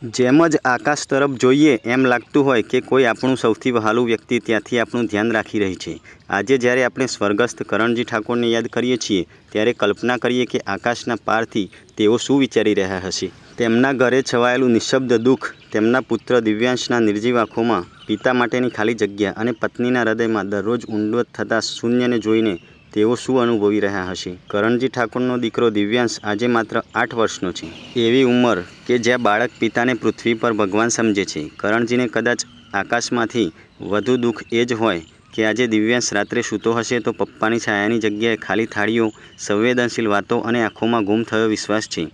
જેમ જ આકાશ તરફ જોઈએ એમ લાગતું હોય કે કોઈ આપણું સૌથી વહાલું વ્યક્તિ ત્યાંથી આપણું ધ્યાન રાખી રહી છે। આજે જ્યારે આપણે સ્વર્ગસ્થ કરણજી ઠાકોરને યાદ કરીએ છીએ ત્યારે કલ્પના કરીએ કે આકાશના પારથી તેઓ શું વિચારી રહ્યા હશે। તેમના ઘરે છવાયેલું નિઃશબ્દ દુઃખ, તેમના પુત્ર દિવ્યાંશના નિર્જીવ આંખોમાં પિતા માટેની ખાલી જગ્યા અને પત્નીના હૃદયમાં દરરોજ ઊંડો થતા શૂન્યને જોઈને તેઓ શું અનુભવી રહ્યા હશે। કરણજી ઠાકોરનો દીકરો દિવ્યાંશ આજે માત્ર 8 વર્ષનો છે। એવી ઉંમર કે જ્યાં બાળક પિતાને પૃથ્વી પર ભગવાન સમજે છે। કરણજીને કદાચ આકાશમાંથી વધુ દુઃખ એ જ હોય કે આજે દિવ્યાંશ રાત્રે સૂતો હશે તો પપ્પાની છાયાની જગ્યાએ ખાલી થાળીઓ, સંવેદનશીલ વાતો અને આંખોમાં ગુમ થયો વિશ્વાસ છે।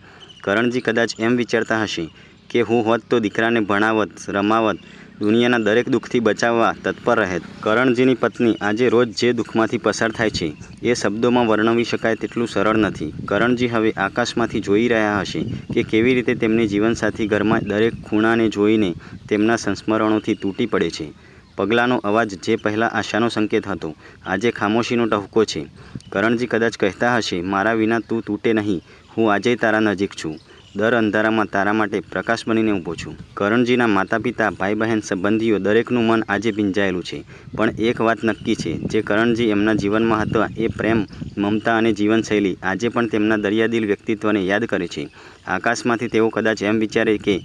કરણજી કદાચ એમ વિચારતા હશે કે હું હોત તો દીકરાને ભણાવત, રમાવત, દુનિયાના દરેક દુઃખથી બચાવવા તત્પર રહેત। કરણજીની પત્ની આજે રોજ જે દુઃખમાંથી પસાર થાય છે એ શબ્દોમાં વર્ણવી શકાય તેટલું સરળ નથી। કરણજી હવે આકાશમાંથી જોઈ રહ્યા હશે કે કેવી રીતે તેમની જીવનસાથી ઘરમાં દરેક ખૂણાને જોઈને તેમના સંસ્મરણોથી તૂટી પડે છે। પગલાંનો અવાજ જે પહેલાં આશાનો સંકેત હતો, આજે ખામોશીનો ટહુકો છે। કરણજી કદાચ કહેતા હશે, મારા વિના તું તૂટે નહીં, હું આજે તારા નજીક છું, દર અંધારામાં તારા માટે પ્રકાશ બનીને ઊભો છું। કરણજીના માતા પિતા, ભાઈ બહેન, સંબંધીઓ દરેકનું મન આજે ભીંજાયેલું છે, પણ એક વાત નક્કી છે, જે કરણજી એમના જીવનમાં હતા એ પ્રેમ, મમતા અને જીવનશૈલી આજે પણ તેમના દરિયાદિલ વ્યક્તિત્વને યાદ કરે છે। આકાશમાંથી તેઓ કદાચ એમ વિચારે કે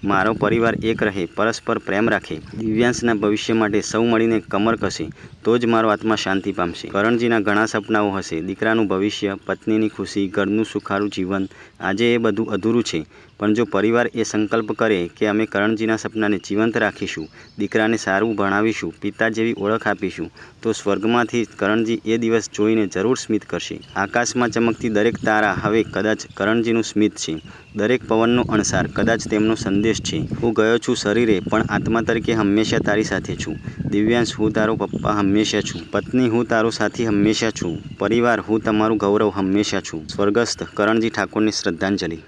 મારો પરિવાર એક રહે, પરસ્પર પ્રેમ રાખે, દિવ્યાંશના ભવિષ્ય માટે સૌ મળીને કમર કસે, તો જ મારો આત્મા શાંતિ પામશે। કરણજીના ઘણા સપનાઓ હશે, દીકરાનું ભવિષ્ય, પત્નીની ખુશી, ઘરનું સુખારું જીવન। આજે એ બધું અધૂરું છે, પણ જો પરિવાર એ સંકલ્પ કરે કે અમે કરણજીના સપનાને જીવંત રાખીશું, દીકરાને સારું ભણાવીશું, પિતા જેવી ઓળખ આપીશું, તો સ્વર્ગમાંથી કરણજી એ દિવસ જોઈને જરૂર સ્મિત કરશે। આકાશમાં ચમકતી દરેક તારા હવે કદાચ કરણજીનું સ્મિત છે, દરેક પવનનો અણસાર કદાચ તેમનો સંદેશ છે। હું ગયો છું શરીરે, પણ આત્મા તરીકે હંમેશા તારી સાથે છું। દિવ્યાંશ, હું તારો પપ્પા હંમેશા છું। પત્ની, હું તારો સાથી હંમેશા છું। પરિવાર, હું તમારું ગૌરવ હંમેશા છું। સ્વર્ગસ્થ કરણજી ઠાકોરને શ્રદ્ધાંજલિ।